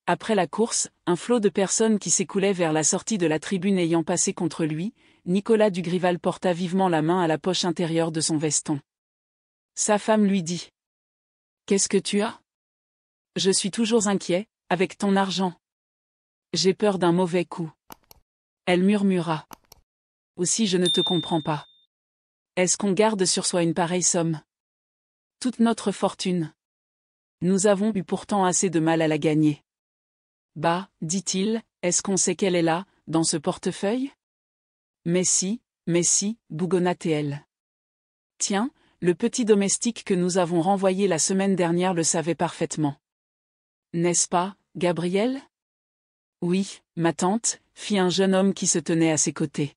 Après la course, un flot de personnes qui s'écoulaient vers la sortie de la tribune ayant passé contre lui, Nicolas Dugrival porta vivement la main à la poche intérieure de son veston. Sa femme lui dit : « Qu'est-ce que tu as ? Je suis toujours inquiet, avec ton argent. J'ai peur d'un mauvais coup. » Elle murmura : « Aussi je ne te comprends pas. Est-ce qu'on garde sur soi une pareille somme ? Toute notre fortune. Nous avons eu pourtant assez de mal à la gagner. » Bah, dit-il, est-ce qu'on sait qu'elle est là, dans ce portefeuille ? Mais si, bougonna-t-elle. Tiens, le petit domestique que nous avons renvoyé la semaine dernière le savait parfaitement. N'est-ce pas, Gabriel ? Oui, ma tante, fit un jeune homme qui se tenait à ses côtés.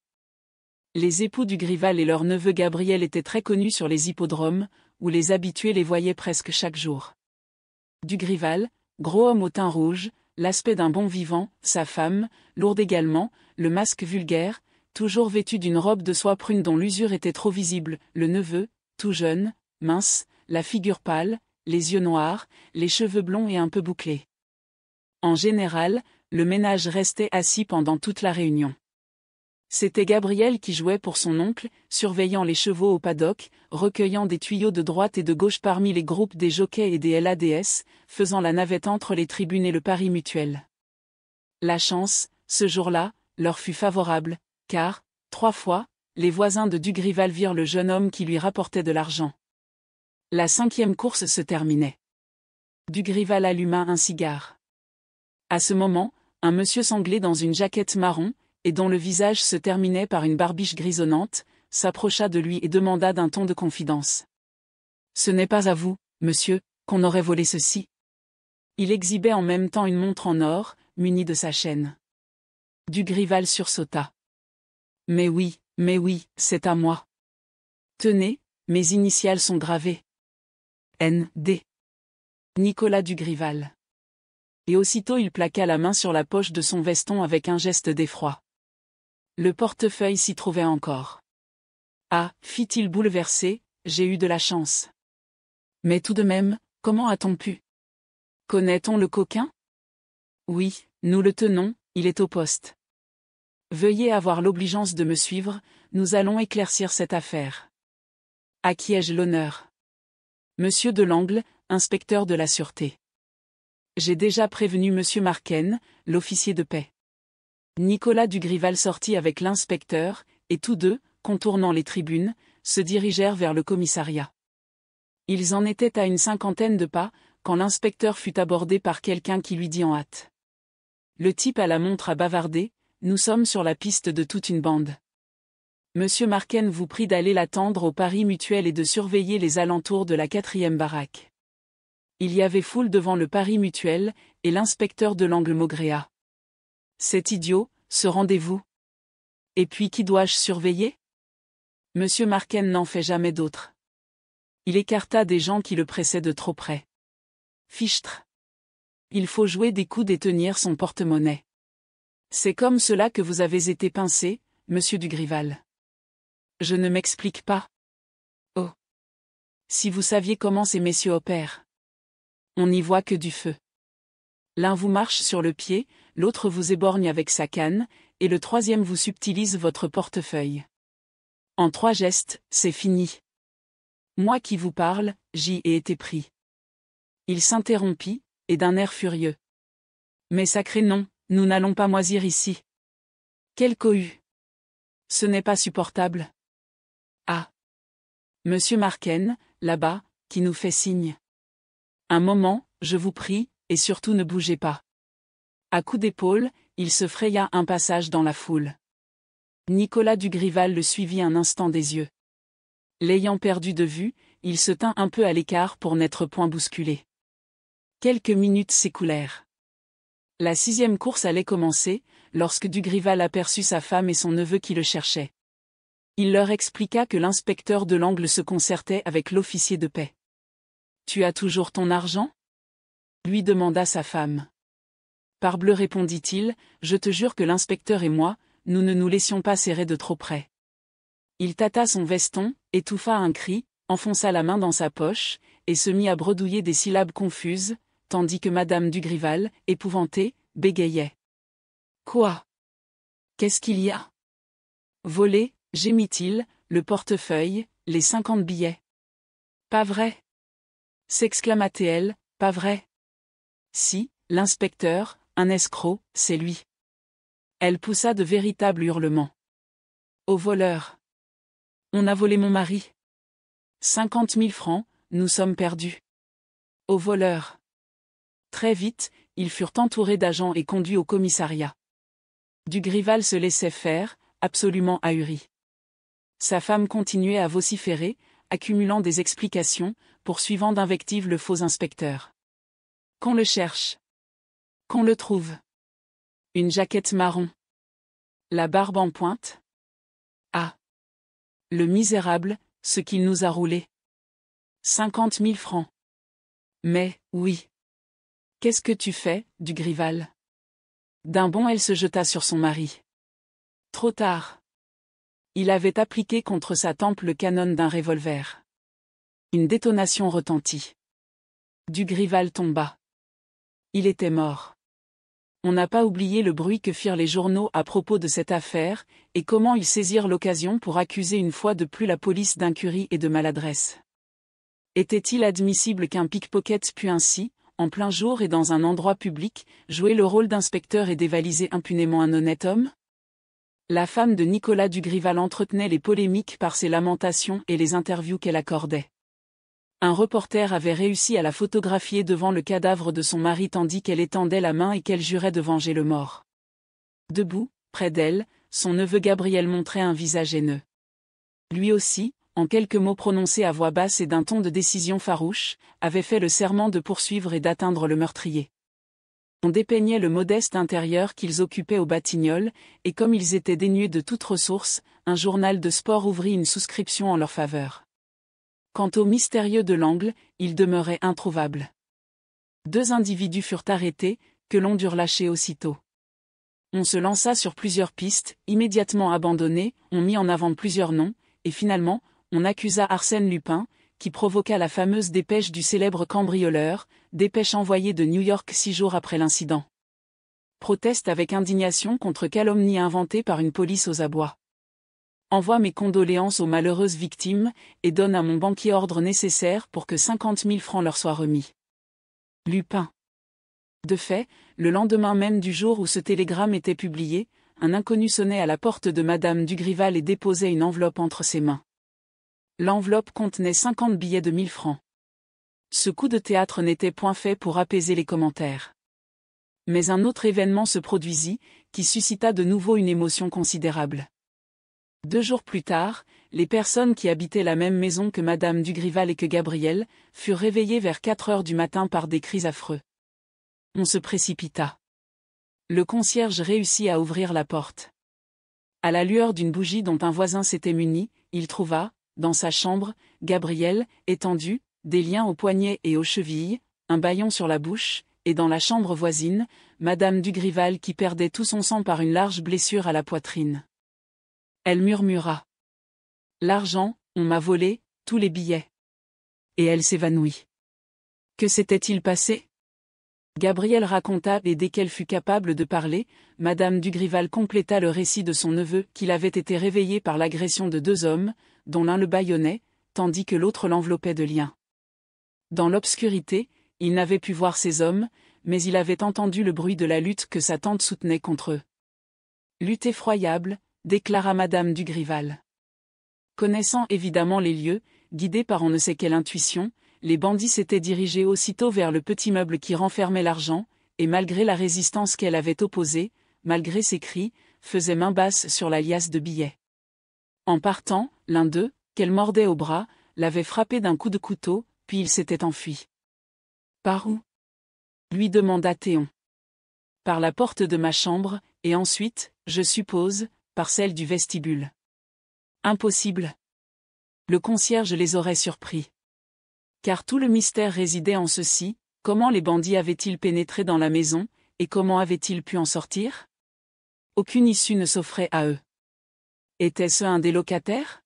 Les époux Dugrival et leur neveu Gabriel étaient très connus sur les hippodromes, où les habitués les voyaient presque chaque jour. Dugrival, gros homme au teint rouge, l'aspect d'un bon vivant, sa femme, lourde également, le masque vulgaire, toujours vêtu d'une robe de soie prune dont l'usure était trop visible, le neveu, tout jeune, mince, la figure pâle, les yeux noirs, les cheveux blonds et un peu bouclés. En général, le ménage restait assis pendant toute la réunion. C'était Gabriel qui jouait pour son oncle, surveillant les chevaux au paddock, recueillant des tuyaux de droite et de gauche parmi les groupes des jockeys et des LADS, faisant la navette entre les tribunes et le pari mutuel. La chance, ce jour-là, leur fut favorable, car, 3 fois, les voisins de Dugrival virent le jeune homme qui lui rapportait de l'argent. La 5e course se terminait. Dugrival alluma un cigare. À ce moment, un monsieur sanglé dans une jaquette marron, et dont le visage se terminait par une barbiche grisonnante, s'approcha de lui et demanda d'un ton de confidence. « Ce n'est pas à vous, monsieur, qu'on aurait volé ceci. » Il exhibait en même temps une montre en or, munie de sa chaîne. Dugrival sursauta. « Mais oui, c'est à moi. Tenez, mes initiales sont gravées. N.D. Nicolas Dugrival. » Et aussitôt il plaqua la main sur la poche de son veston avec un geste d'effroi. Le portefeuille s'y trouvait encore. « Ah, fit-il bouleversé, j'ai eu de la chance. Mais tout de même, comment a-t-on pu ? Connaît-on le coquin ? Oui, nous le tenons, il est au poste. Veuillez avoir l'obligeance de me suivre, nous allons éclaircir cette affaire. À qui ai-je l'honneur ? Monsieur Delangle, inspecteur de la sûreté. J'ai déjà prévenu monsieur Marquen, l'officier de paix. » Nicolas Dugrival sortit avec l'inspecteur, et tous deux, contournant les tribunes, se dirigèrent vers le commissariat. Ils en étaient à une 50aine de pas, quand l'inspecteur fut abordé par quelqu'un qui lui dit en hâte. Le type à la montre a bavardé, nous sommes sur la piste de toute une bande. Monsieur Marquen vous prie d'aller l'attendre au pari mutuel et de surveiller les alentours de la 4e baraque. Il y avait foule devant le pari mutuel, et l'inspecteur Delangle maugréa. C'est idiot, ce rendez-vous. Et puis qui dois-je surveiller ? Monsieur Marquen n'en fait jamais d'autre. Il écarta des gens qui le pressaient de trop près. Fichtre. Il faut jouer des coudes et tenir son porte-monnaie. C'est comme cela que vous avez été pincé, monsieur Dugrival. Je ne m'explique pas. Oh. Si vous saviez comment ces messieurs opèrent. On n'y voit que du feu. L'un vous marche sur le pied, l'autre vous éborgne avec sa canne, et le 3e vous subtilise votre portefeuille. En 3 gestes, c'est fini. Moi qui vous parle, j'y ai été pris. Il s'interrompit, et d'un air furieux. Mais sacré nom, nous n'allons pas moisir ici. Quelle cohue. Ce n'est pas supportable. Ah. Monsieur Marquen, là-bas, qui nous fait signe. Un moment, je vous prie, et surtout ne bougez pas. À coups d'épaule, il se fraya un passage dans la foule. Nicolas Dugrival le suivit un instant des yeux. L'ayant perdu de vue, il se tint un peu à l'écart pour n'être point bousculé. Quelques minutes s'écoulèrent. La 6e course allait commencer, lorsque Dugrival aperçut sa femme et son neveu qui le cherchaient. Il leur expliqua que l'inspecteur Delangle se concertait avec l'officier de paix. « Tu as toujours ton argent ? » lui demanda sa femme. « Parbleu, répondit-il, je te jure que l'inspecteur et moi, nous ne nous laissions pas serrer de trop près. » Il tâta son veston, étouffa un cri, enfonça la main dans sa poche, et se mit à bredouiller des syllabes confuses, tandis que madame Dugrival, épouvantée, bégayait. Quoi? Qu'est-ce qu'il y a? Volé, gémit-il, le portefeuille, les 50 billets. Pas vrai? S'exclama-t-elle, pas vrai? Si, l'inspecteur, un escroc, c'est lui. Elle poussa de véritables hurlements. Au voleur. On a volé mon mari. 50 000 francs, nous sommes perdus. Au voleur. Très vite, ils furent entourés d'agents et conduits au commissariat. Dugrival se laissait faire, absolument ahuri. Sa femme continuait à vociférer, accumulant des explications, poursuivant d'invectives le faux inspecteur. Qu'on le cherche. Qu'on le trouve. Une jaquette marron. La barbe en pointe. Ah. Le misérable, ce qu'il nous a roulé. 50 000 francs. Mais, oui. Qu'est-ce que tu fais, Dugrival? D'un bond elle se jeta sur son mari. Trop tard. Il avait appliqué contre sa tempe le canon d'un revolver. Une détonation retentit. Dugrival tomba. Il était mort. On n'a pas oublié le bruit que firent les journaux à propos de cette affaire, et comment ils saisirent l'occasion pour accuser une fois de plus la police d'incurie et de maladresse. Était-il admissible qu'un pickpocket pût ainsi, en plein jour et dans un endroit public, jouer le rôle d'inspecteur et dévaliser impunément un honnête homme? La femme de Nicolas Dugrival entretenait les polémiques par ses lamentations et les interviews qu'elle accordait. Un reporter avait réussi à la photographier devant le cadavre de son mari tandis qu'elle étendait la main et qu'elle jurait de venger le mort. Debout, près d'elle, son neveu Gabriel montrait un visage haineux. Lui aussi, en quelques mots prononcés à voix basse et d'un ton de décision farouche, avait fait le serment de poursuivre et d'atteindre le meurtrier. On dépeignait le modeste intérieur qu'ils occupaient aux Batignolles, et comme ils étaient dénués de toute ressource, un journal de sport ouvrit une souscription en leur faveur. Quant au mystérieux de l'Angle, il demeurait introuvable. 2 individus furent arrêtés, que l'on dut relâcher aussitôt. On se lança sur plusieurs pistes, immédiatement abandonnées, on mit en avant plusieurs noms, et finalement, on accusa Arsène Lupin, qui provoqua la fameuse dépêche du célèbre cambrioleur, dépêche envoyée de New York 6 jours après l'incident. Proteste avec indignation contre calomnie inventée par une police aux abois. Envoie mes condoléances aux malheureuses victimes, et donne à mon banquier ordre nécessaire pour que 50 000 francs leur soient remis. Lupin. De fait, le lendemain même du jour où ce télégramme était publié, un inconnu sonnait à la porte de madame Dugrival et déposait une enveloppe entre ses mains. L'enveloppe contenait 50 billets de 1000 francs. Ce coup de théâtre n'était point fait pour apaiser les commentaires. Mais un autre événement se produisit, qui suscita de nouveau une émotion considérable. 2 jours plus tard, les personnes qui habitaient la même maison que madame Dugrival et que Gabriel, furent réveillées vers 4 heures du matin par des cris affreux. On se précipita. Le concierge réussit à ouvrir la porte. À la lueur d'une bougie dont un voisin s'était muni, il trouva, dans sa chambre, Gabriel, étendu, des liens aux poignets et aux chevilles, un bâillon sur la bouche, et dans la chambre voisine, madame Dugrival qui perdait tout son sang par une large blessure à la poitrine. Elle murmura. L'argent, on m'a volé, tous les billets. Et elle s'évanouit. Que s'était-il passé? Gabriel raconta et dès qu'elle fut capable de parler, madame Dugrival compléta le récit de son neveu qu'il avait été réveillé par l'agression de 2 hommes, dont l'un le bâillonnait, tandis que l'autre l'enveloppait de liens. Dans l'obscurité, il n'avait pu voir ces hommes, mais il avait entendu le bruit de la lutte que sa tante soutenait contre eux. Lutte effroyable, déclara madame Dugrival. Connaissant évidemment les lieux, guidés par on ne sait quelle intuition, les bandits s'étaient dirigés aussitôt vers le petit meuble qui renfermait l'argent, et malgré la résistance qu'elle avait opposée, malgré ses cris, faisaient main basse sur la liasse de billets. En partant, l'un d'eux, qu'elle mordait au bras, l'avait frappé d'un coup de couteau, puis il s'était enfui. Par où? Lui demanda Théon. Par la porte de ma chambre, et ensuite, je suppose, par celle du vestibule. Impossible. Le concierge les aurait surpris. Car tout le mystère résidait en ceci, comment les bandits avaient-ils pénétré dans la maison, et comment avaient-ils pu en sortir? Aucune issue ne s'offrait à eux. Était-ce un des locataires?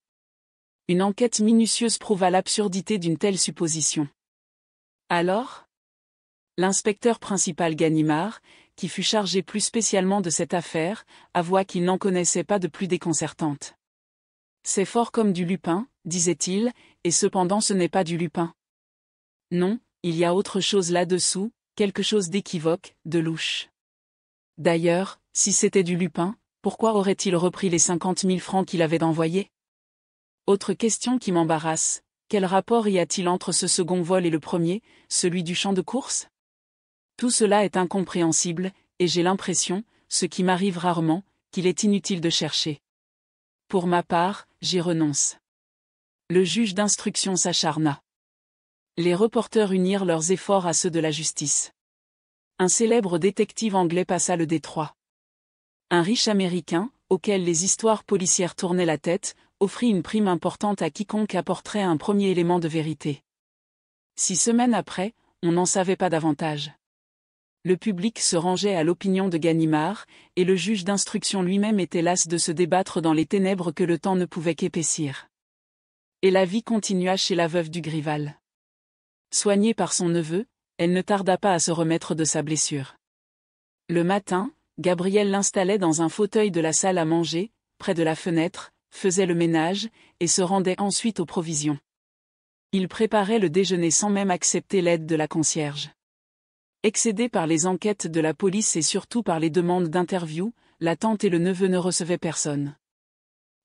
Une enquête minutieuse prouva l'absurdité d'une telle supposition. Alors? L'inspecteur principal Ganimard, qui fut chargé plus spécialement de cette affaire, avoua qu'il n'en connaissait pas de plus déconcertante. C'est fort comme du lupin, disait-il, et cependant ce n'est pas du lupin. Non, il y a autre chose là-dessous, quelque chose d'équivoque, de louche. D'ailleurs, si c'était du lupin, pourquoi aurait-il repris les 50 000 francs qu'il avait envoyés? Autre question qui m'embarrasse, quel rapport y a-t-il entre ce second vol et le premier, celui du champ de course? Tout cela est incompréhensible, et j'ai l'impression, ce qui m'arrive rarement, qu'il est inutile de chercher. Pour ma part, j'y renonce. Le juge d'instruction s'acharna. Les reporters unirent leurs efforts à ceux de la justice. Un célèbre détective anglais passa le détroit. Un riche Américain, auquel les histoires policières tournaient la tête, offrit une prime importante à quiconque apporterait un premier élément de vérité. 6 semaines après, on n'en savait pas davantage. Le public se rangeait à l'opinion de Ganimard, et le juge d'instruction lui-même était las de se débattre dans les ténèbres que le temps ne pouvait qu'épaissir. Et la vie continua chez la veuve Dugrival. Soignée par son neveu, elle ne tarda pas à se remettre de sa blessure. Le matin, Gabriel l'installait dans un fauteuil de la salle à manger, près de la fenêtre, faisait le ménage, et se rendait ensuite aux provisions. Il préparait le déjeuner sans même accepter l'aide de la concierge. Excédés par les enquêtes de la police et surtout par les demandes d'interview, la tante et le neveu ne recevaient personne.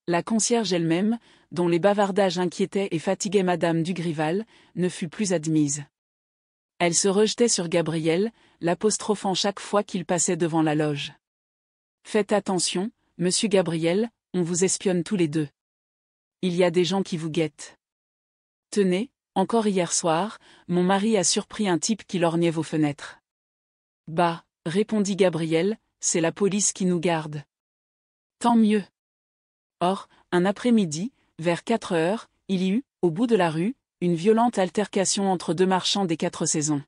La concierge elle-même, dont les bavardages inquiétaient et fatiguaient Madame Dugrival, ne fut plus admise. Elle se rejetait sur Gabriel, l'apostrophant chaque fois qu'il passait devant la loge. « Faites attention, monsieur Gabriel, on vous espionne tous les deux. Il y a des gens qui vous guettent. Tenez, encore hier soir, mon mari a surpris un type qui lorgnait vos fenêtres. » « Bah, répondit Gabriel, c'est la police qui nous garde. » « Tant mieux. » Or, un après-midi, vers 4 heures, il y eut, au bout de la rue, une violente altercation entre 2 marchands des 4 saisons.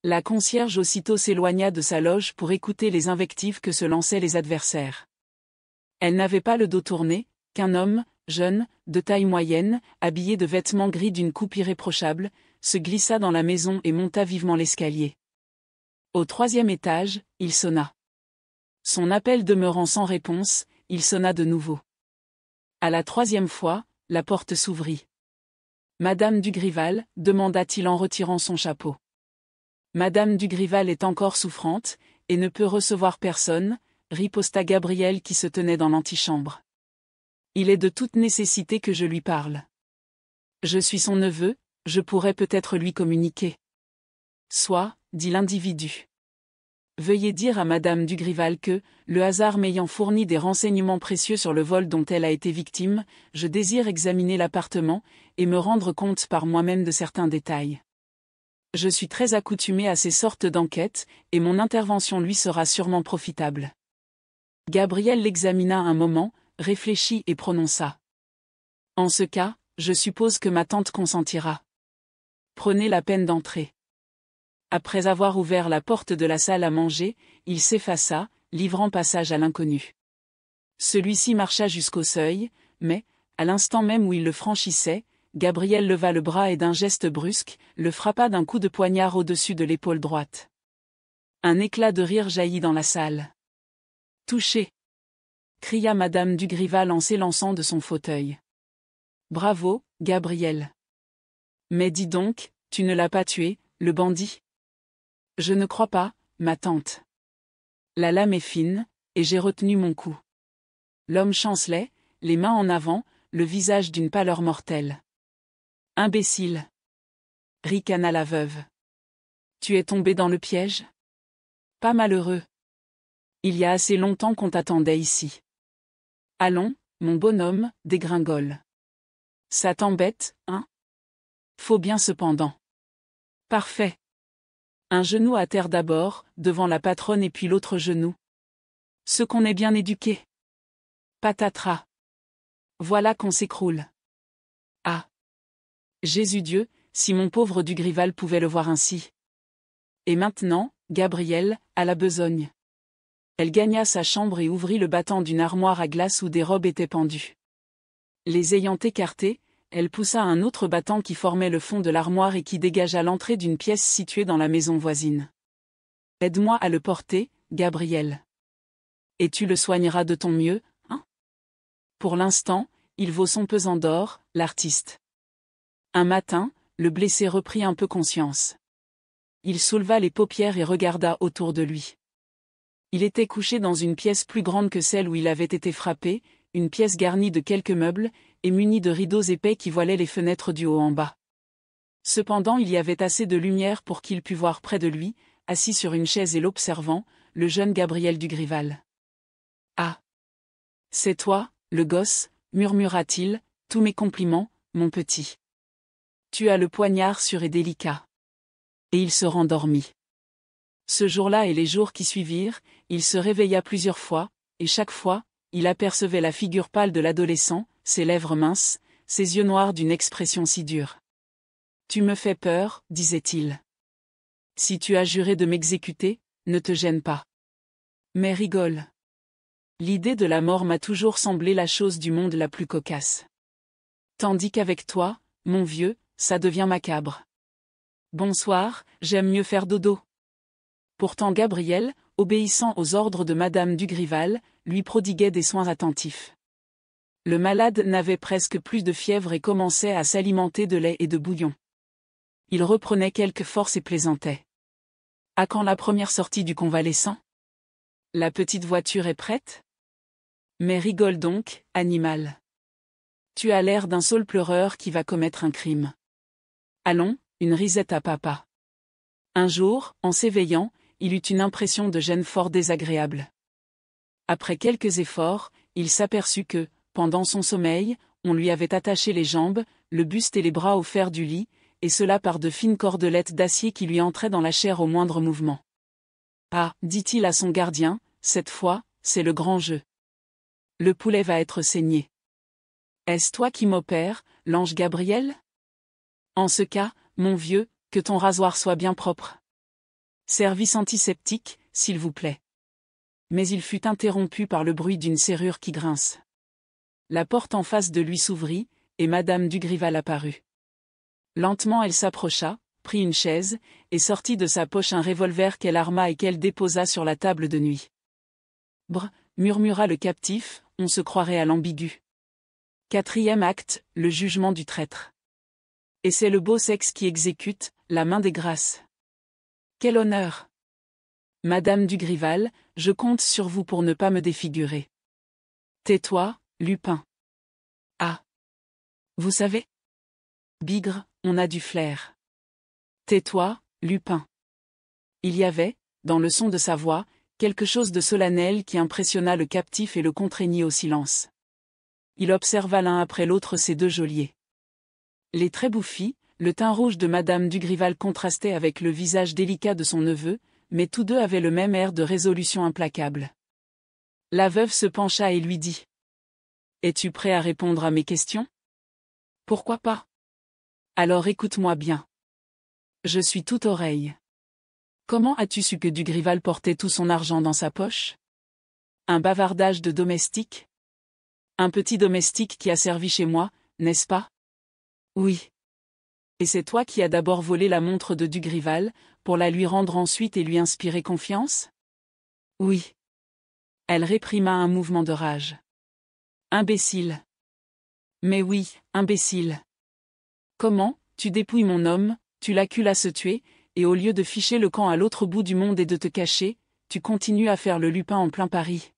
La concierge aussitôt s'éloigna de sa loge pour écouter les invectives que se lançaient les adversaires. Elle n'avait pas le dos tourné, qu'un homme, jeune, de taille moyenne, habillé de vêtements gris d'une coupe irréprochable, se glissa dans la maison et monta vivement l'escalier. Au 3e étage, il sonna. Son appel demeurant sans réponse, il sonna de nouveau. À la 3e fois, la porte s'ouvrit. « Madame Dugrival » demanda-t-il en retirant son chapeau. « Madame Dugrival est encore souffrante, et ne peut recevoir personne » riposta Gabriel qui se tenait dans l'antichambre. « Il est de toute nécessité que je lui parle. Je suis son neveu, je pourrais peut-être lui communiquer. »« Soit, » dit l'individu. « Veuillez dire à Madame Dugrival que, le hasard m'ayant fourni des renseignements précieux sur le vol dont elle a été victime, je désire examiner l'appartement, et me rendre compte par moi-même de certains détails. Je suis très accoutumé à ces sortes d'enquêtes, et mon intervention lui sera sûrement profitable. » Gabriel l'examina un moment, réfléchit et prononça. « En ce cas, je suppose que ma tante consentira. Prenez la peine d'entrer. » Après avoir ouvert la porte de la salle à manger, il s'effaça, livrant passage à l'inconnu. Celui-ci marcha jusqu'au seuil, mais, à l'instant même où il le franchissait, Gabriel leva le bras et d'un geste brusque, le frappa d'un coup de poignard au-dessus de l'épaule droite. Un éclat de rire jaillit dans la salle. « Touché !» cria Madame Dugrival en s'élançant de son fauteuil. « Bravo, Gabriel. Mais dis donc, tu ne l'as pas tué, le bandit ? » « Je ne crois pas, ma tante. La lame est fine, et j'ai retenu mon coup. » L'homme chancelait, les mains en avant, le visage d'une pâleur mortelle. « Imbécile !» ricana la veuve. « Tu es tombé dans le piège ? Pas malheureux. Il y a assez longtemps qu'on t'attendait ici. Allons, mon bonhomme, dégringole. Ça t'embête, hein ? Faut bien cependant. Parfait. Un genou à terre d'abord, devant la patronne et puis l'autre genou. Ce qu'on est bien éduqué. Patatras. Voilà qu'on s'écroule. Ah. Jésus Dieu, si mon pauvre Dugrival pouvait le voir ainsi. Et maintenant, Gabriel, à la besogne. Elle gagna sa chambre et ouvrit le battant d'une armoire à glace où des robes étaient pendues. Les ayant écartées, elle poussa un autre battant qui formait le fond de l'armoire et qui dégagea l'entrée d'une pièce située dans la maison voisine. « Aide-moi à le porter, Gabriel. Et tu le soigneras de ton mieux, hein ? Pour l'instant, il vaut son pesant d'or, l'artiste. » Un matin, le blessé reprit un peu conscience. Il souleva les paupières et regarda autour de lui. Il était couché dans une pièce plus grande que celle où il avait été frappé, une pièce garnie de quelques meubles, et munie de rideaux épais qui voilaient les fenêtres du haut en bas. Cependant il y avait assez de lumière pour qu'il pût voir près de lui, assis sur une chaise et l'observant, le jeune Gabriel Dugrival. « Ah ! C'est toi, le gosse, murmura-t-il, tous mes compliments, mon petit. Tu as le poignard sûr et délicat. » Et il se rendormit. Ce jour-là et les jours qui suivirent, il se réveilla plusieurs fois, et chaque fois, il apercevait la figure pâle de l'adolescent, ses lèvres minces, ses yeux noirs d'une expression si dure. « Tu me fais peur, disait-il. Si tu as juré de m'exécuter, ne te gêne pas. Mais rigole. L'idée de la mort m'a toujours semblé la chose du monde la plus cocasse. Tandis qu'avec toi, mon vieux, ça devient macabre. Bonsoir, j'aime mieux faire dodo. » Pourtant Gabriel, obéissant aux ordres de Madame Dugrival, lui prodiguait des soins attentifs. Le malade n'avait presque plus de fièvre et commençait à s'alimenter de lait et de bouillon. Il reprenait quelque force et plaisantait. « À quand la première sortie du convalescent ? La petite voiture est prête ? Mais rigole donc, animal. Tu as l'air d'un saule pleureur qui va commettre un crime. Allons, une risette à papa. » Un jour, en s'éveillant, il eut une impression de gêne fort désagréable. Après quelques efforts, il s'aperçut que, pendant son sommeil, on lui avait attaché les jambes, le buste et les bras au fer du lit, et cela par de fines cordelettes d'acier qui lui entraient dans la chair au moindre mouvement. « Ah, dit-il à son gardien, cette fois, c'est le grand jeu. Le poulet va être saigné. Est-ce toi qui m'opères, l'ange Gabriel ? En ce cas, mon vieux, que ton rasoir soit bien propre. Service antiseptique, s'il vous plaît. » Mais il fut interrompu par le bruit d'une serrure qui grince. La porte en face de lui s'ouvrit, et Madame Dugrival apparut. Lentement elle s'approcha, prit une chaise, et sortit de sa poche un revolver qu'elle arma et qu'elle déposa sur la table de nuit. « Brr » murmura le captif, on se croirait à l'ambigu. Quatrième acte, le jugement du traître. Et c'est le beau sexe qui exécute, la main des grâces. Quel honneur! Madame Dugrival, je compte sur vous pour ne pas me défigurer. Tais-toi, Lupin. Ah! Vous savez? Bigre, on a du flair. Tais-toi, Lupin. Il y avait, dans le son de sa voix, quelque chose de solennel qui impressionna le captif et le contraignit au silence. Il observa l'un après l'autre ces deux geôliers. Les traits bouffis, le teint rouge de Madame Dugrival contrastait avec le visage délicat de son neveu, mais tous deux avaient le même air de résolution implacable. La veuve se pencha et lui dit : « Es-tu prêt à répondre à mes questions ? » Pourquoi pas ? Alors écoute-moi bien. Je suis toute oreille. Comment as-tu su que Dugrival portait tout son argent dans sa poche ? Un bavardage de domestique ? Un petit domestique qui a servi chez moi, n'est-ce pas ? Oui. Et c'est toi qui as d'abord volé la montre de Dugrival, pour la lui rendre ensuite et lui inspirer confiance ? Oui. Elle réprima un mouvement de rage. Imbécile. Mais oui, imbécile. Comment, tu dépouilles mon homme, tu l'accules à se tuer, et au lieu de ficher le camp à l'autre bout du monde et de te cacher, tu continues à faire le Lupin en plein Paris.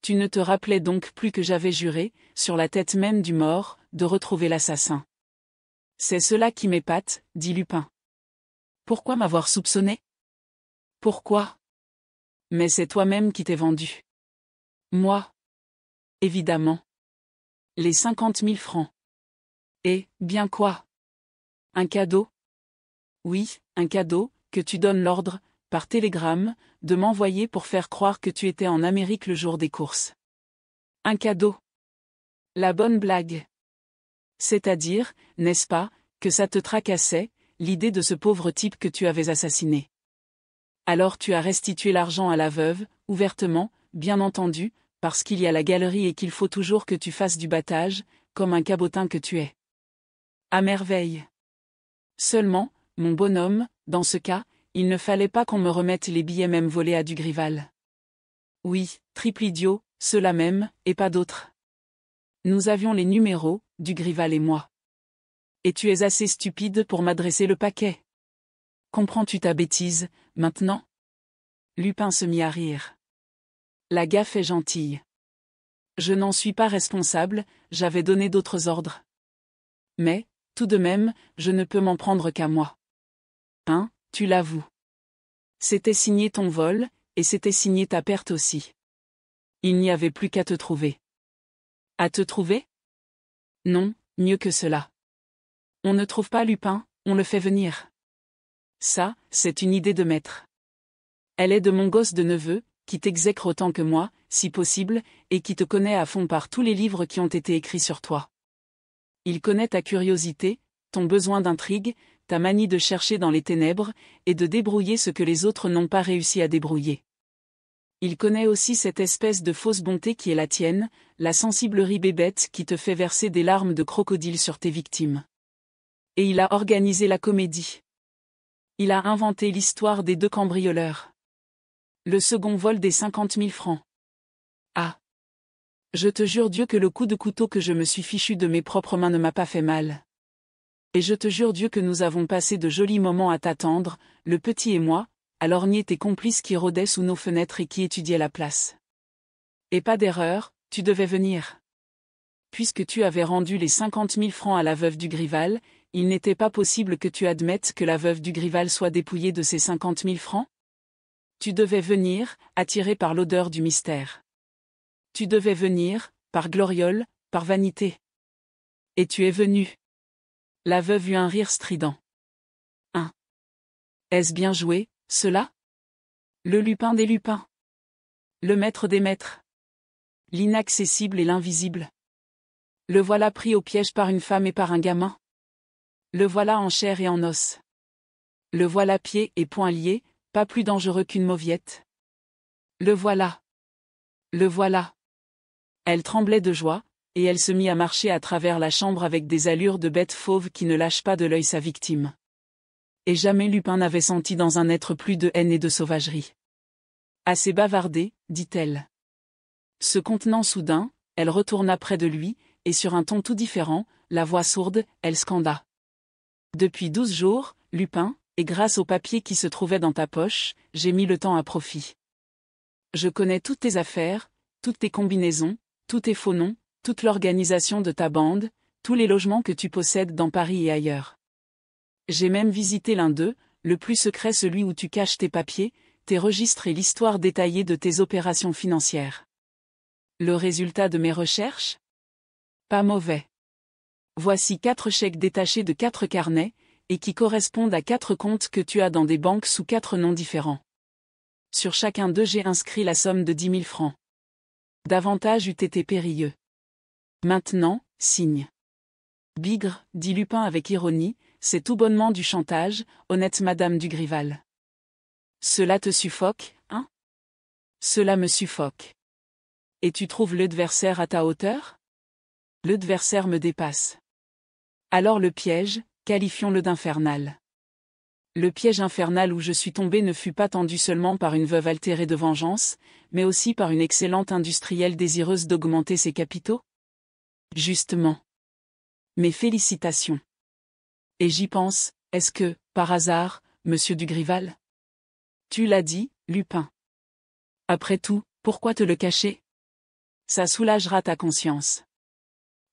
Tu ne te rappelais donc plus que j'avais juré, sur la tête même du mort, de retrouver l'assassin. C'est cela qui m'épate, dit Lupin. Pourquoi m'avoir soupçonné ? Pourquoi ? Mais c'est toi-même qui t'es vendu. Moi ? Évidemment. Les 50 000 francs. Et, bien quoi ? Un cadeau ? Oui, un cadeau, que tu donnes l'ordre, par télégramme, de m'envoyer pour faire croire que tu étais en Amérique le jour des courses. Un cadeau. La bonne blague. C'est-à-dire, n'est-ce pas, que ça te tracassait, l'idée de ce pauvre type que tu avais assassiné. Alors tu as restitué l'argent à la veuve, ouvertement, bien entendu, parce qu'il y a la galerie et qu'il faut toujours que tu fasses du battage, comme un cabotin que tu es. À merveille. Seulement, mon bonhomme, dans ce cas, il ne fallait pas qu'on me remette les billets même volés à Dugrival. Oui, triple idiot, ceux-là même, et pas d'autres. Nous avions les numéros, Dugrival et moi. Et tu es assez stupide pour m'adresser le paquet. Comprends-tu ta bêtise, maintenant? Lupin se mit à rire. La gaffe est gentille. Je n'en suis pas responsable, j'avais donné d'autres ordres. Mais, tout de même, je ne peux m'en prendre qu'à moi. Hein, tu l'avoues. C'était signé ton vol, et c'était signé ta perte aussi. Il n'y avait plus qu'à te trouver. À te trouver? Non, mieux que cela. On ne trouve pas Lupin, on le fait venir. Ça, c'est une idée de maître. Elle est de mon gosse de neveu, qui t'exècre autant que moi, si possible, et qui te connaît à fond par tous les livres qui ont été écrits sur toi. Il connaît ta curiosité, ton besoin d'intrigue, ta manie de chercher dans les ténèbres, et de débrouiller ce que les autres n'ont pas réussi à débrouiller. Il connaît aussi cette espèce de fausse bonté qui est la tienne, la sensiblerie bébête qui te fait verser des larmes de crocodile sur tes victimes. Et il a organisé la comédie. Il a inventé l'histoire des 2 cambrioleurs. Le second vol des 50 000 francs. Ah! Je te jure Dieu que le coup de couteau que je me suis fichu de mes propres mains ne m'a pas fait mal. Et je te jure Dieu que nous avons passé de jolis moments à t'attendre, le petit et moi, à lorgner tes complices qui rôdaient sous nos fenêtres et qui étudiaient la place. Et pas d'erreur, tu devais venir. Puisque tu avais rendu les 50 000 francs à la veuve Dugrival, il n'était pas possible que tu admettes que la veuve Dugrival soit dépouillée de ses 50 000 francs? Tu devais venir, attiré par l'odeur du mystère. Tu devais venir, par gloriole, par vanité. Et tu es venu. La veuve eut un rire strident. Hein? Est-ce bien joué, cela? Le Lupin des Lupins. Le maître des maîtres. L'inaccessible et l'invisible. Le voilà pris au piège par une femme et par un gamin. Le voilà en chair et en os. Le voilà pieds et poings liés, pas plus dangereux qu'une mauviette. Le voilà. Le voilà. Elle tremblait de joie, et elle se mit à marcher à travers la chambre avec des allures de bête fauve qui ne lâche pas de l'œil sa victime. Et jamais Lupin n'avait senti dans un être plus de haine et de sauvagerie. Assez bavardé, dit-elle. Se contenant soudain, elle retourna près de lui, et sur un ton tout différent, la voix sourde, elle scanda. Depuis 12 jours, Lupin, et grâce au papier qui se trouvait dans ta poche, j'ai mis le temps à profit. Je connais toutes tes affaires, toutes tes combinaisons, tous tes faux noms, toute l'organisation de ta bande, tous les logements que tu possèdes dans Paris et ailleurs. J'ai même visité l'un d'eux, le plus secret, celui où tu caches tes papiers, tes registres et l'histoire détaillée de tes opérations financières. Le résultat de mes recherches? Pas mauvais. Voici 4 chèques détachés de 4 carnets, et qui correspondent à 4 comptes que tu as dans des banques sous 4 noms différents. Sur chacun d'eux j'ai inscrit la somme de 10 000 francs. Davantage eût été périlleux. Maintenant, signe. Bigre, dit Lupin avec ironie, c'est tout bonnement du chantage, honnête Madame Dugrival. Cela te suffoque, hein? Cela me suffoque. Et tu trouves l'adversaire à ta hauteur? L'adversaire me dépasse. Alors le piège, qualifions-le d'infernal. Le piège infernal où je suis tombé ne fut pas tendu seulement par une veuve altérée de vengeance, mais aussi par une excellente industrielle désireuse d'augmenter ses capitaux? Justement. Mes félicitations. Et j'y pense, est-ce que, par hasard, monsieur Dugrival? Tu l'as dit, Lupin. Après tout, pourquoi te le cacher? Ça soulagera ta conscience.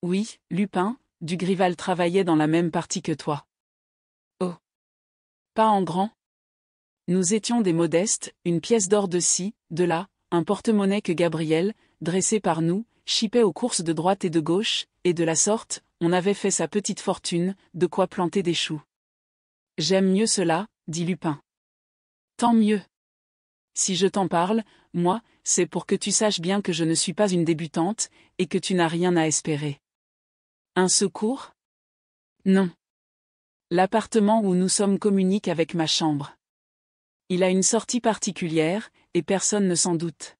Oui, Lupin, Dugrival travaillait dans la même partie que toi. Oh. Pas en grand. Nous étions des modestes, une pièce d'or de ci, de là, un porte-monnaie que Gabriel, dressé par nous, chipait aux courses de droite et de gauche, et de la sorte, on avait fait sa petite fortune, de quoi planter des choux. J'aime mieux cela, dit Lupin. Tant mieux. Si je t'en parle, moi, c'est pour que tu saches bien que je ne suis pas une débutante, et que tu n'as rien à espérer. Un secours? Non. L'appartement où nous sommes communique avec ma chambre. Il a une sortie particulière, et personne ne s'en doute.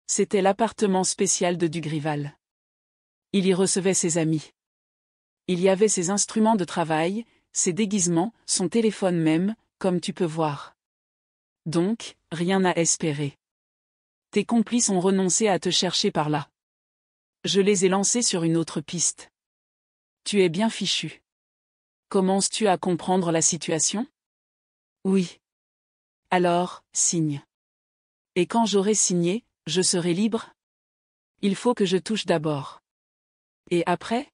C'était l'appartement spécial de Dugrival. Il y recevait ses amis. Il y avait ses instruments de travail, ses déguisements, son téléphone même, comme tu peux voir. Donc, rien à espérer. Tes complices ont renoncé à te chercher par là. Je les ai lancés sur une autre piste. Tu es bien fichu. Commences-tu à comprendre la situation? Oui. Alors, signe. Et quand j'aurai signé, je serai libre? Il faut que je touche d'abord. Et après?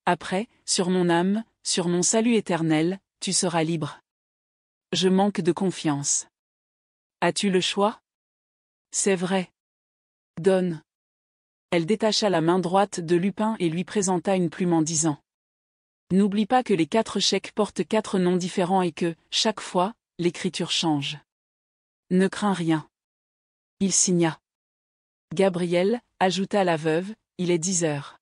Après, sur mon âme, sur mon salut éternel, tu seras libre. Je manque de confiance. As-tu le choix? C'est vrai. Donne. Elle détacha la main droite de Lupin et lui présenta une plume en disant: N'oublie pas que les 4 chèques portent 4 noms différents et que, chaque fois, l'écriture change. Ne crains rien. Il signa. Gabriel, ajouta la veuve, il est 10 heures.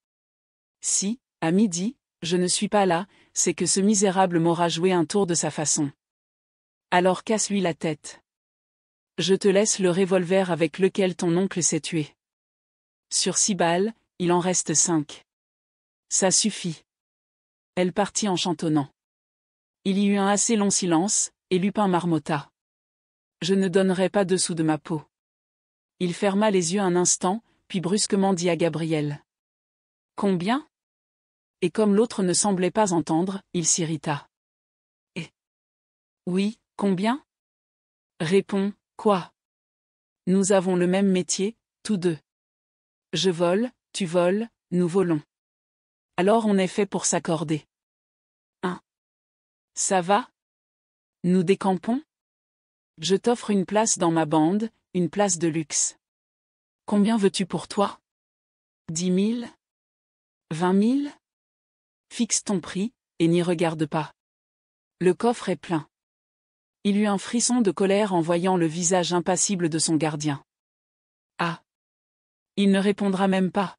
Si, à midi, je ne suis pas là, c'est que ce misérable m'aura joué un tour de sa façon. Alors casse-lui la tête. Je te laisse le revolver avec lequel ton oncle s'est tué. Sur 6 balles, il en reste 5. Ça suffit. Elle partit en chantonnant. Il y eut un assez long silence, et Lupin marmotta. Je ne donnerai pas dessous de ma peau. Il ferma les yeux un instant, puis brusquement dit à Gabriel. Combien? Et comme l'autre ne semblait pas entendre, il s'irrita. Et? Oui, combien? Réponds, quoi? Nous avons le même métier, tous deux. Je vole, tu voles, nous volons. Alors on est fait pour s'accorder. Ça va? Nous décampons? Je t'offre une place dans ma bande, une place de luxe. Combien veux-tu pour toi? 10 000? 20 000? Fixe ton prix, et n'y regarde pas. Le coffre est plein. Il eut un frisson de colère en voyant le visage impassible de son gardien. Ah! Il ne répondra même pas.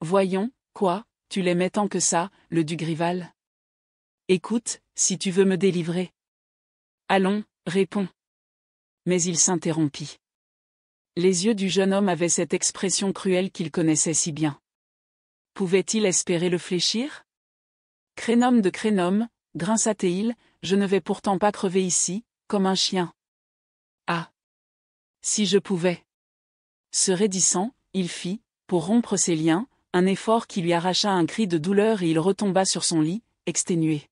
Voyons, quoi, tu l'aimais tant que ça, le Dugrival? Écoute, si tu veux me délivrer. Allons, réponds. Mais il s'interrompit. Les yeux du jeune homme avaient cette expression cruelle qu'il connaissait si bien. Pouvait-il espérer le fléchir? Crénum de crénum, grinça-t-il, je ne vais pourtant pas crever ici, comme un chien. Ah! Si je pouvais. Se raidissant, il fit, pour rompre ses liens, un effort qui lui arracha un cri de douleur et il retomba sur son lit, exténué.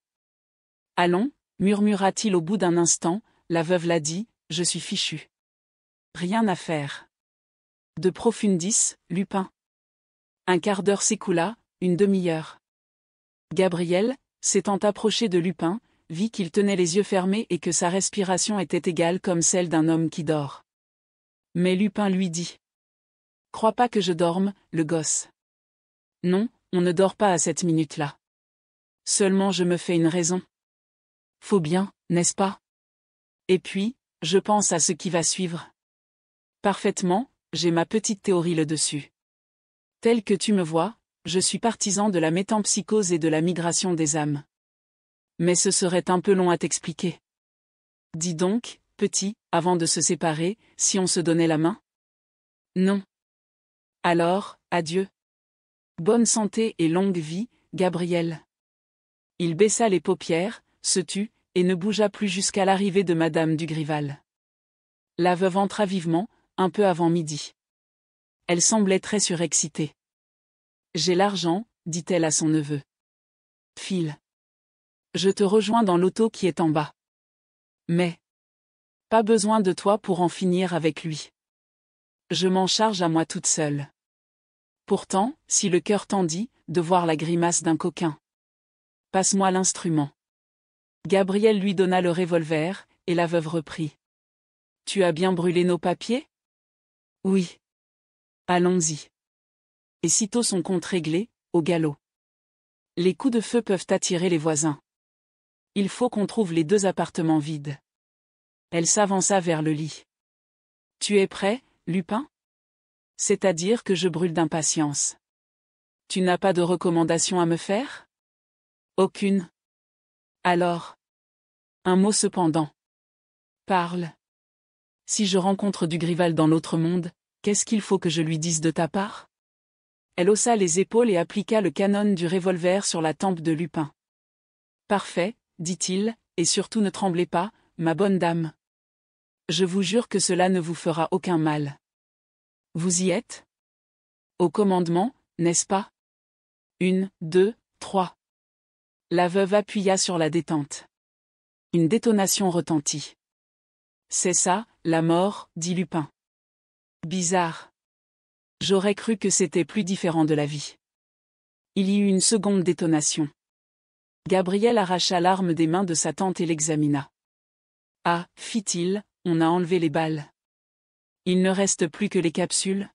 Allons, murmura-t-il au bout d'un instant, la veuve l'a dit, je suis fichu. Rien à faire. De profundis, Lupin. Un quart d'heure s'écoula, une demi-heure. Gabriel, s'étant approché de Lupin, vit qu'il tenait les yeux fermés et que sa respiration était égale comme celle d'un homme qui dort. Mais Lupin lui dit. Crois pas que je dorme, le gosse. Non, on ne dort pas à cette minute-là. Seulement je me fais une raison. Faut bien, n'est-ce pas? Et puis, je pense à ce qui va suivre. Parfaitement, j'ai ma petite théorie là-dessus. Tel que tu me vois, je suis partisan de la métempsychose et de la migration des âmes. Mais ce serait un peu long à t'expliquer. Dis donc, petit, avant de se séparer, si on se donnait la main? Non. Alors, adieu. Bonne santé et longue vie, Gabriel. Il baissa les paupières, se tut, et ne bougea plus jusqu'à l'arrivée de Madame Dugrival. La veuve entra vivement, un peu avant midi. Elle semblait très surexcitée. J'ai l'argent, dit-elle à son neveu. File. Je te rejoins dans l'auto qui est en bas. Mais. Pas besoin de toi pour en finir avec lui. Je m'en charge à moi toute seule. Pourtant, si le cœur t'en dit, de voir la grimace d'un coquin. Passe-moi l'instrument. Gabriel lui donna le revolver, et la veuve reprit. Tu as bien brûlé nos papiers? Oui. Allons-y. Et sitôt son compte réglé, au galop. Les coups de feu peuvent attirer les voisins. Il faut qu'on trouve les 2 appartements vides. Elle s'avança vers le lit. Tu es prêt, Lupin? C'est-à-dire que je brûle d'impatience. Tu n'as pas de recommandation à me faire? Aucune. Alors. Un mot cependant. Parle. Si je rencontre Dugrival dans l'autre monde, qu'est-ce qu'il faut que je lui dise de ta part? Elle haussa les épaules et appliqua le canon du revolver sur la tempe de Lupin. Parfait, dit-il, et surtout ne tremblez pas, ma bonne dame. Je vous jure que cela ne vous fera aucun mal. Vous y êtes? Au commandement, n'est-ce pas? 1, 2, 3. La veuve appuya sur la détente. Une détonation retentit. C'est ça, la mort, dit Lupin. Bizarre. J'aurais cru que c'était plus différent de la vie. Il y eut une seconde détonation. Gabriel arracha l'arme des mains de sa tante et l'examina. Ah, fit-il, on a enlevé les balles. Il ne reste plus que les capsules.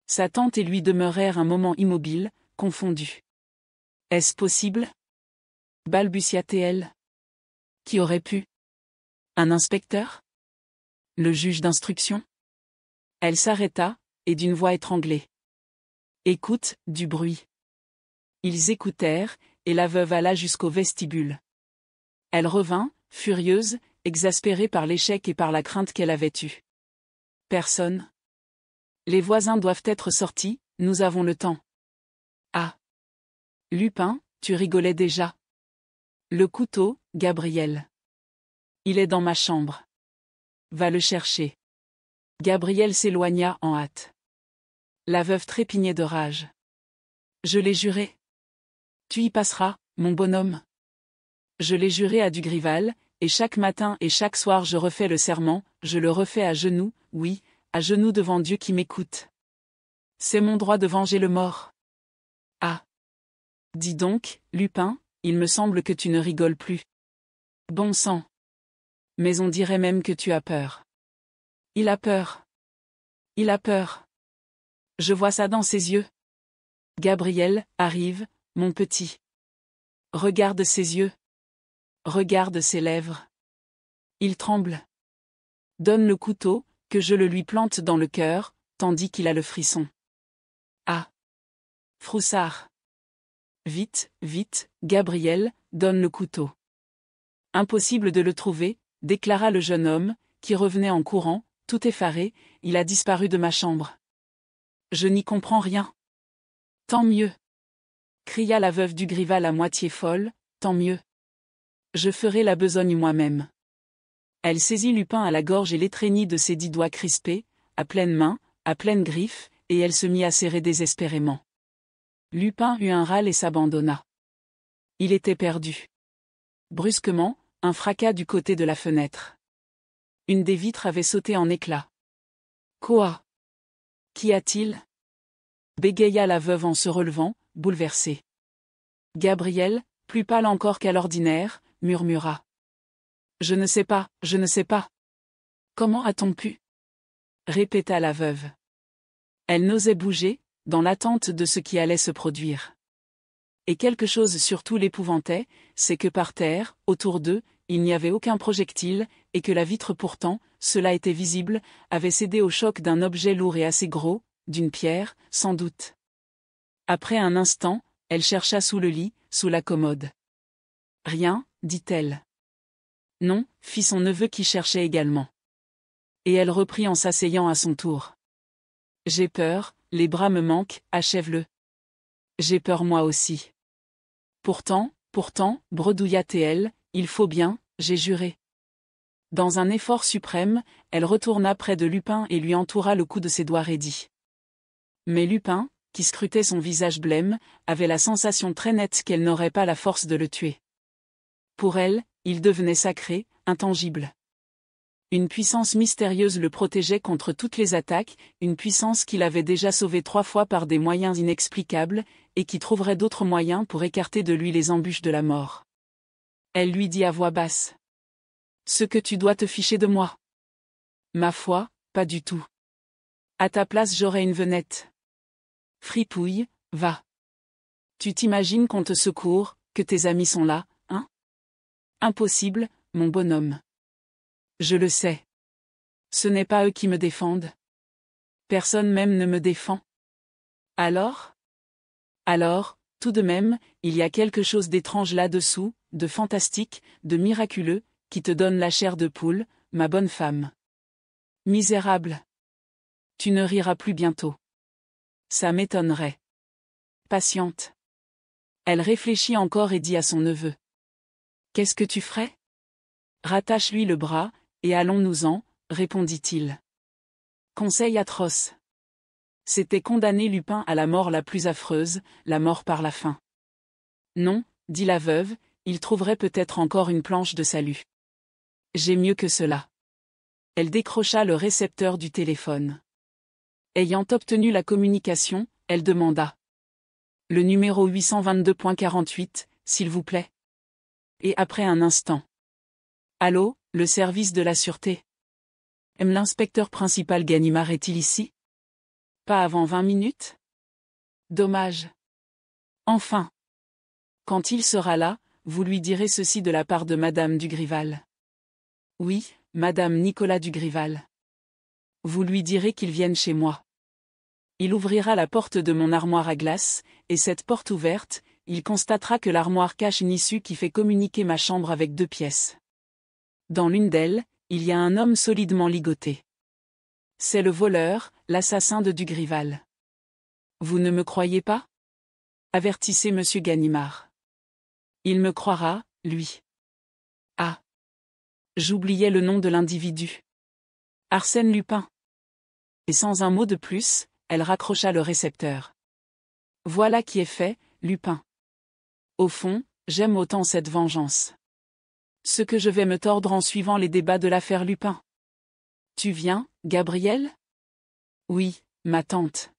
Sa tante et lui demeurèrent un moment immobiles, confondus. Est-ce possible? Balbutia-t-elle. Qui aurait pu? Un inspecteur? Le juge d'instruction? Elle s'arrêta, et d'une voix étranglée. Écoute, du bruit. Ils écoutèrent, et la veuve alla jusqu'au vestibule. Elle revint, furieuse, exaspérée par l'échec et par la crainte qu'elle avait eue. Personne. Les voisins doivent être sortis, nous avons le temps. Ah. Lupin, tu rigolais déjà. Le couteau, Gabriel. Il est dans ma chambre. Va le chercher. Gabriel s'éloigna en hâte. La veuve trépignait de rage. Je l'ai juré. Tu y passeras, mon bonhomme. Je l'ai juré à Dugrival, et chaque matin et chaque soir je refais le serment, je le refais à genoux, oui, à genoux devant Dieu qui m'écoute. C'est mon droit de venger le mort. Ah. Dis donc, Lupin, il me semble que tu ne rigoles plus. Bon sang. Mais on dirait même que tu as peur. Il a peur. Il a peur. Je vois ça dans ses yeux. Gabriel, arrive, mon petit. Regarde ses yeux. Regarde ses lèvres. Il tremble. Donne le couteau, que je le lui plante dans le cœur, tandis qu'il a le frisson. Ah. Froussard. Vite, vite, Gabriel, donne le couteau. Impossible de le trouver, déclara le jeune homme, qui revenait en courant, tout effaré, il a disparu de ma chambre. Je n'y comprends rien. Tant mieux. Cria la veuve Dugrival à moitié folle, tant mieux. Je ferai la besogne moi-même. Elle saisit Lupin à la gorge et l'étreignit de ses 10 doigts crispés, à pleine main, à pleine griffe, et elle se mit à serrer désespérément. Lupin eut un râle et s'abandonna. Il était perdu. Brusquement, un fracas du côté de la fenêtre. Une des vitres avait sauté en éclats. Quoi? Qu'y a-t-il? Bégaya la veuve en se relevant, bouleversée. Gabriel, plus pâle encore qu'à l'ordinaire, murmura. Je ne sais pas, je ne sais pas. Comment a-t-on pu? Répéta la veuve. Elle n'osait bouger, dans l'attente de ce qui allait se produire. Et quelque chose surtout l'épouvantait, c'est que par terre, autour d'eux, il n'y avait aucun projectile, et que la vitre pourtant, cela était visible, avait cédé au choc d'un objet lourd et assez gros, d'une pierre, sans doute. Après un instant, elle chercha sous le lit, sous la commode. Rien, dit-elle. Non, fit son neveu qui cherchait également. Et elle reprit en s'asseyant à son tour. J'ai peur, les bras me manquent, achève-le. J'ai peur moi aussi. Pourtant, bredouilla-t-elle, il faut bien, j'ai juré. Dans un effort suprême, elle retourna près de Lupin et lui entoura le cou de ses doigts raidis. Mais Lupin, qui scrutait son visage blême, avait la sensation très nette qu'elle n'aurait pas la force de le tuer. Pour elle, il devenait sacré, intangible. Une puissance mystérieuse le protégeait contre toutes les attaques, une puissance qu'il avait déjà sauvée 3 fois par des moyens inexplicables, et qui trouverait d'autres moyens pour écarter de lui les embûches de la mort. Elle lui dit à voix basse. Ce que tu dois te ficher de moi. Ma foi, pas du tout. À ta place j'aurais une venette. Fripouille, va. Tu t'imagines qu'on te secourt, que tes amis sont là, hein? Impossible, mon bonhomme. Je le sais. Ce n'est pas eux qui me défendent. Personne même ne me défend. Alors? Alors, tout de même, il y a quelque chose d'étrange là-dessous, de fantastique, de miraculeux, qui te donne la chair de poule, ma bonne femme. Misérable. Tu ne riras plus bientôt. Ça m'étonnerait. Patiente. Elle réfléchit encore et dit à son neveu. Qu'est-ce que tu ferais? Rattache-lui le bras, et allons-nous-en, répondit-il. Conseil atroce. C'était condamner Lupin à la mort la plus affreuse, la mort par la faim. Non, dit la veuve, il trouverait peut-être encore une planche de salut. J'ai mieux que cela. Elle décrocha le récepteur du téléphone. Ayant obtenu la communication, elle demanda. Le numéro 822.48, s'il vous plaît. Et après un instant. Allô, le service de la sûreté. L'inspecteur principal Ganimard est-il ici? Pas avant 20 minutes? Dommage. Enfin. Quand il sera là, vous lui direz ceci de la part de Madame Dugrival. Oui, Madame Nicolas Dugrival. Vous lui direz qu'il vienne chez moi. Il ouvrira la porte de mon armoire à glace, et cette porte ouverte, il constatera que l'armoire cache une issue qui fait communiquer ma chambre avec 2 pièces. Dans l'une d'elles, il y a un homme solidement ligoté. C'est le voleur, l'assassin de Dugrival. Vous ne me croyez pas? Avertissez Monsieur Ganimard. Il me croira, lui. Ah. J'oubliais le nom de l'individu. Arsène Lupin. Et sans un mot de plus, elle raccrocha le récepteur. Voilà qui est fait, Lupin. Au fond, j'aime autant cette vengeance. Ce que je vais me tordre en suivant les débats de l'affaire Lupin. Tu viens, Gabriel? Oui, ma tante.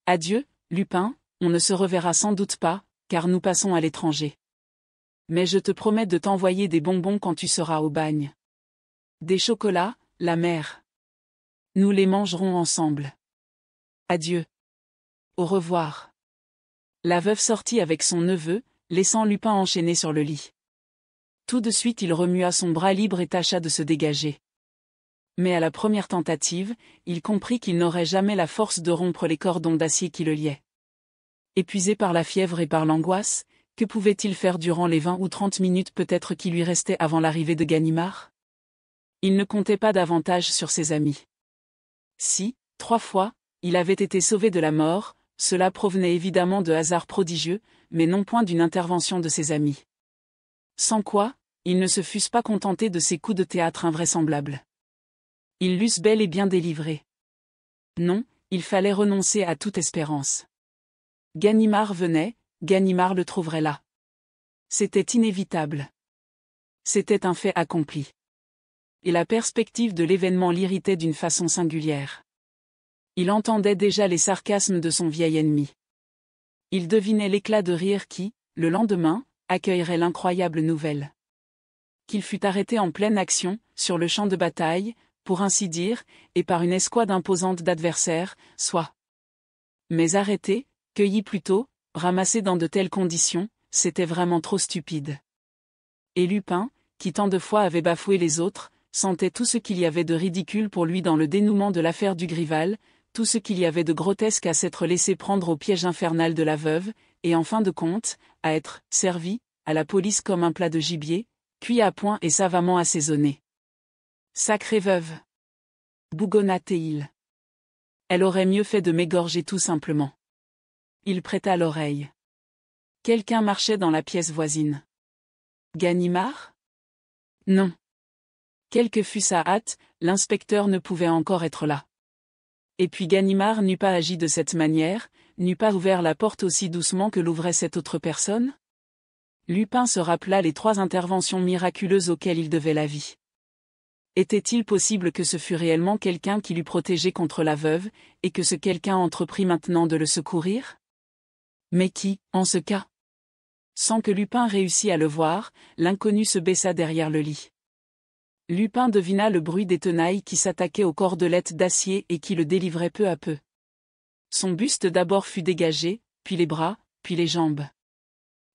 Adieu, Lupin, on ne se reverra sans doute pas, car nous passons à l'étranger. Mais je te promets de t'envoyer des bonbons quand tu seras au bagne. Des chocolats, la mère. Nous les mangerons ensemble. Adieu. Au revoir. La veuve sortit avec son neveu, laissant Lupin enchaîné sur le lit. Tout de suite il remua son bras libre et tâcha de se dégager. Mais à la première tentative, il comprit qu'il n'aurait jamais la force de rompre les cordons d'acier qui le liaient. Épuisé par la fièvre et par l'angoisse, que pouvait-il faire durant les 20 ou 30 minutes peut-être qui lui restaient avant l'arrivée de Ganimard? Il ne comptait pas davantage sur ses amis. Si, 3 fois, il avait été sauvé de la mort, cela provenait évidemment de hasards prodigieux, mais non point d'une intervention de ses amis. Sans quoi, ils ne se fussent pas contentés de ces coups de théâtre invraisemblables. Ils l'eussent bel et bien délivré. Non, il fallait renoncer à toute espérance. Ganimard venait, Ganimard le trouverait là. C'était inévitable. C'était un fait accompli. Et la perspective de l'événement l'irritait d'une façon singulière. Il entendait déjà les sarcasmes de son vieil ennemi. Il devinait l'éclat de rire qui, le lendemain, accueillerait l'incroyable nouvelle. Qu'il fut arrêté en pleine action, sur le champ de bataille, pour ainsi dire, et par une escouade imposante d'adversaires, soit. Mais arrêté, cueilli plutôt, ramassé dans de telles conditions, c'était vraiment trop stupide. Et Lupin, qui tant de fois avait bafoué les autres, sentait tout ce qu'il y avait de ridicule pour lui dans le dénouement de l'affaire Dugrival, tout ce qu'il y avait de grotesque à s'être laissé prendre au piège infernal de la veuve, et en fin de compte, à être servi, à la police comme un plat de gibier, cuit à point et savamment assaisonné. Sacrée veuve! Bougonna-t-il. Elle aurait mieux fait de m'égorger tout simplement. Il prêta l'oreille. Quelqu'un marchait dans la pièce voisine. Ganimard? Non. Quelle que fût sa hâte, l'inspecteur ne pouvait encore être là. Et puis Ganimard n'eût pas agi de cette manière, n'eût pas ouvert la porte aussi doucement que l'ouvrait cette autre personne? Lupin se rappela les 3 interventions miraculeuses auxquelles il devait la vie. Était-il possible que ce fût réellement quelqu'un qui l'eût protégé contre la veuve, et que ce quelqu'un entreprît maintenant de le secourir? Mais qui, en ce cas? Sans que Lupin réussît à le voir, l'inconnu se baissa derrière le lit. Lupin devina le bruit des tenailles qui s'attaquaient aux cordelettes d'acier et qui le délivraient peu à peu. Son buste d'abord fut dégagé, puis les bras, puis les jambes.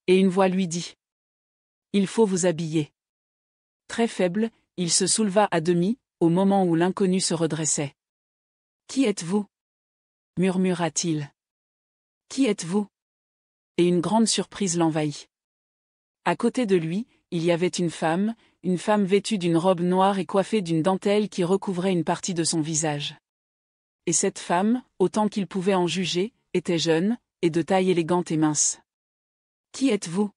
Et une voix lui dit: « Il faut vous habiller. » Très faible, il se souleva à demi, au moment où l'inconnu se redressait. « Qui êtes-vous » murmura-t-il. « Qui êtes-vous » Et une grande surprise l'envahit. À côté de lui, il y avait une femme vêtue d'une robe noire et coiffée d'une dentelle qui recouvrait une partie de son visage. Et cette femme, autant qu'il pouvait en juger, était jeune, et de taille élégante et mince. « Qui êtes-vous »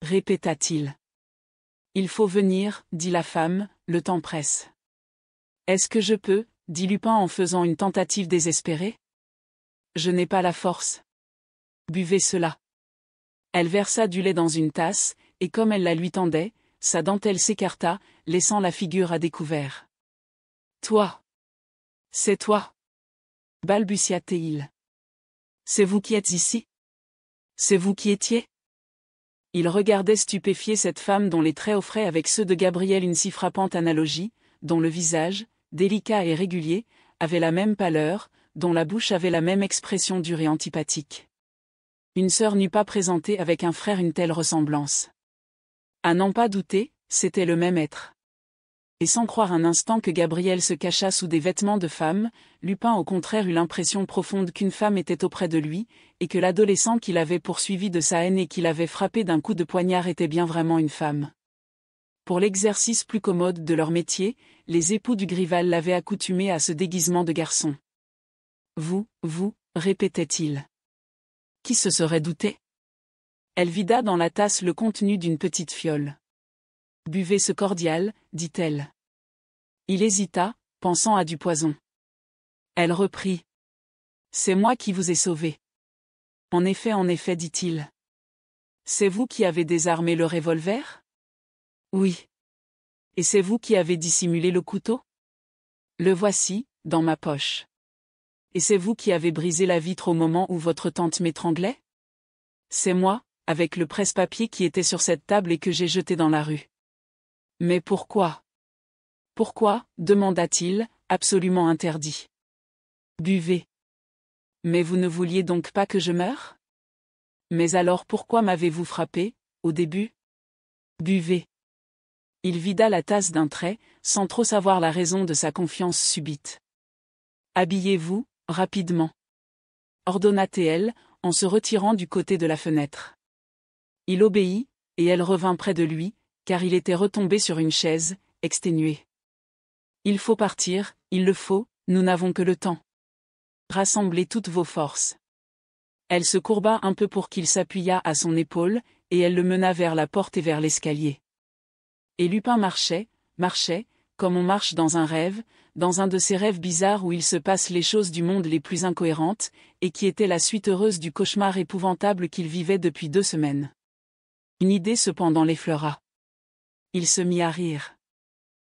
répéta-t-il. « Il faut venir, dit la femme, le temps presse. »« Est-ce que je peux » dit Lupin en faisant une tentative désespérée. « Je n'ai pas la force. »« Buvez cela. » Elle versa du lait dans une tasse, et comme elle la lui tendait, sa dentelle s'écarta, laissant la figure à découvert. « Toi. C'est toi. » balbutia-t-il. « C'est vous qui êtes ici ? C'est vous qui étiez ?» Il regardait stupéfié cette femme dont les traits offraient avec ceux de Gabriel une si frappante analogie, dont le visage, délicat et régulier, avait la même pâleur, dont la bouche avait la même expression dure et antipathique. Une sœur n'eût pas présenté avec un frère une telle ressemblance. À n'en pas douter, c'était le même être. Et sans croire un instant que Gabriel se cachât sous des vêtements de femme, Lupin au contraire eut l'impression profonde qu'une femme était auprès de lui, et que l'adolescent qu'il avait poursuivi de sa haine et qu'il avait frappé d'un coup de poignard était bien vraiment une femme. Pour l'exercice plus commode de leur métier, les époux du Grival l'avaient accoutumé à ce déguisement de garçon. « Vous, répétait-il. Qui se serait douté ? » Elle vida dans la tasse le contenu d'une petite fiole. « Buvez ce cordial, dit-elle. » Il hésita, pensant à du poison. Elle reprit. « C'est moi qui vous ai sauvé. »« En effet, dit-il. »« C'est vous qui avez désarmé le revolver ? » ?»« Oui. »« Et c'est vous qui avez dissimulé le couteau ? » ?»« Le voici, dans ma poche. »« Et c'est vous qui avez brisé la vitre au moment où votre tante m'étranglait ? » ?»« C'est moi, avec le presse-papier qui était sur cette table et que j'ai jeté dans la rue. »« Mais pourquoi ? » ?»« Pourquoi ? demanda-t-il, absolument interdit. »« Buvez. »« Mais vous ne vouliez donc pas que je meure ? » ?»« Mais alors pourquoi m'avez-vous frappé, au début ? » ?»« Buvez. » Il vida la tasse d'un trait, sans trop savoir la raison de sa confiance subite. « Habillez-vous, rapidement. » ordonna-t-elle, en se retirant du côté de la fenêtre. Il obéit, et elle revint près de lui, car il était retombé sur une chaise, exténué. « Il faut partir, il le faut, nous n'avons que le temps. Rassemblez toutes vos forces. » Elle se courba un peu pour qu'il s'appuyât à son épaule, et elle le mena vers la porte et vers l'escalier. Et Lupin marchait, comme on marche dans un rêve, dans un de ces rêves bizarres où il se passe les choses du monde les plus incohérentes, et qui était la suite heureuse du cauchemar épouvantable qu'il vivait depuis 2 semaines. Une idée cependant l'effleura. Il se mit à rire.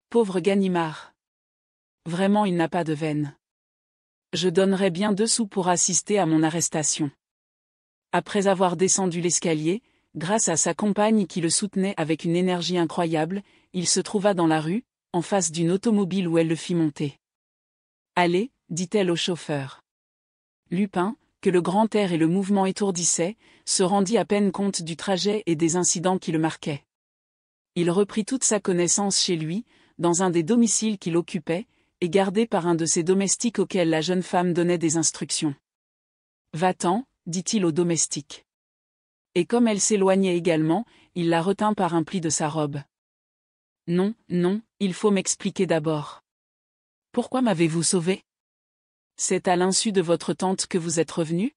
Pauvre Ganimard. Vraiment il n'a pas de veine. Je donnerais bien 2 sous pour assister à mon arrestation. Après avoir descendu l'escalier, grâce à sa compagne qui le soutenait avec une énergie incroyable, il se trouva dans la rue, en face d'une automobile où elle le fit monter. « Allez, dit-elle au chauffeur. Lupin, que le grand air et le mouvement étourdissaient, se rendit à peine compte du trajet et des incidents qui le marquaient. Il reprit toute sa connaissance chez lui, dans un des domiciles qu'il occupait, et gardé par un de ses domestiques auquel la jeune femme donnait des instructions. « Va-t'en, dit-il au domestique. » Et comme elle s'éloignait également, il la retint par un pli de sa robe. « Non, il faut m'expliquer d'abord. Pourquoi m'avez-vous sauvé ? C'est à l'insu de votre tante que vous êtes revenu ?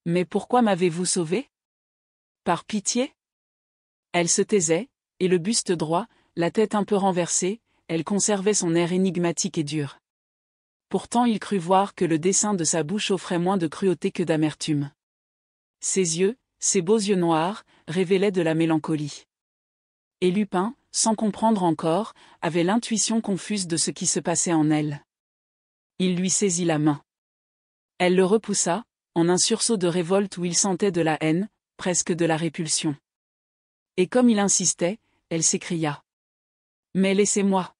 Mais pourquoi m'avez-vous sauvé ? Par pitié ? » Elle se taisait, et le buste droit, la tête un peu renversée, elle conservait son air énigmatique et dur. Pourtant il crut voir que le dessin de sa bouche offrait moins de cruauté que d'amertume. Ses yeux, ses beaux yeux noirs, révélaient de la mélancolie. Et Lupin, sans comprendre encore, avait l'intuition confuse de ce qui se passait en elle. Il lui saisit la main. Elle le repoussa, en un sursaut de révolte où il sentait de la haine, presque de la répulsion. Et comme il insistait, elle s'écria. « Mais laissez-moi.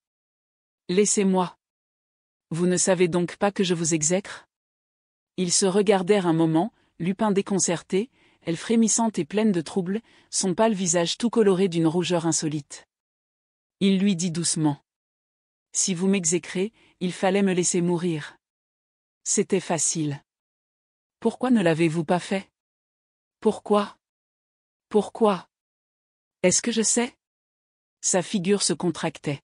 Laissez-moi. Vous ne savez donc pas que je vous exècre ?» Ils se regardèrent un moment, Lupin déconcerté, elle frémissante et pleine de trouble, son pâle visage tout coloré d'une rougeur insolite. Il lui dit doucement. « Si vous m'exécrez, il fallait me laisser mourir. C'était facile. Pourquoi ne l'avez-vous pas fait ? Pourquoi ? Pourquoi ? Est-ce que je sais ? » Sa figure se contractait.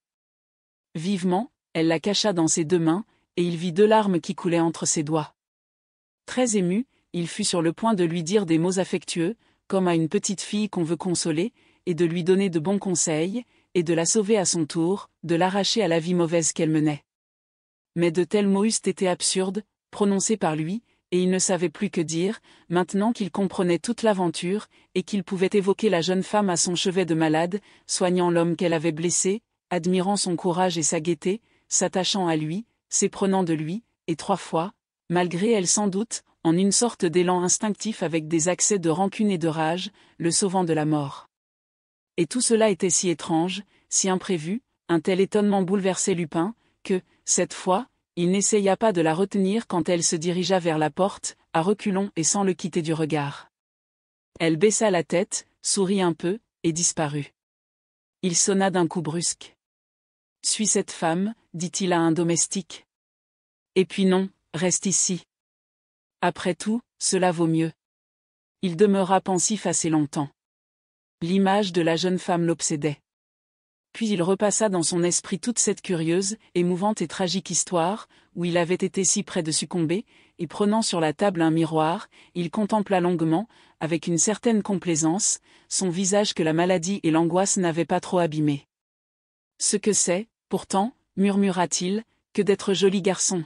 Vivement, elle la cacha dans ses 2 mains, et il vit 2 larmes qui coulaient entre ses doigts. Très ému, il fut sur le point de lui dire des mots affectueux, comme à une petite fille qu'on veut consoler, et de lui donner de bons conseils, et de la sauver à son tour, de l'arracher à la vie mauvaise qu'elle menait. Mais de tels mots eussent été absurdes, prononcés par lui, et il ne savait plus que dire, maintenant qu'il comprenait toute l'aventure, et qu'il pouvait évoquer la jeune femme à son chevet de malade, soignant l'homme qu'elle avait blessé, admirant son courage et sa gaieté, s'attachant à lui, s'éprenant de lui, et 3 fois, malgré elle sans doute, en une sorte d'élan instinctif avec des accès de rancune et de rage, le sauvant de la mort. Et tout cela était si étrange, si imprévu, un tel étonnement bouleversait Lupin, que, cette fois, il n'essaya pas de la retenir quand elle se dirigea vers la porte, à reculons et sans le quitter du regard. Elle baissa la tête, sourit un peu, et disparut. Il sonna d'un coup brusque. « Suis cette femme, dit-il à un domestique. Et puis non, reste ici. Après tout, cela vaut mieux. » Il demeura pensif assez longtemps. L'image de la jeune femme l'obsédait. Puis il repassa dans son esprit toute cette curieuse, émouvante et tragique histoire, où il avait été si près de succomber, et prenant sur la table un miroir, il contempla longuement, avec une certaine complaisance, son visage que la maladie et l'angoisse n'avaient pas trop abîmé. « Ce que c'est, pourtant, murmura-t-il, que d'être joli garçon.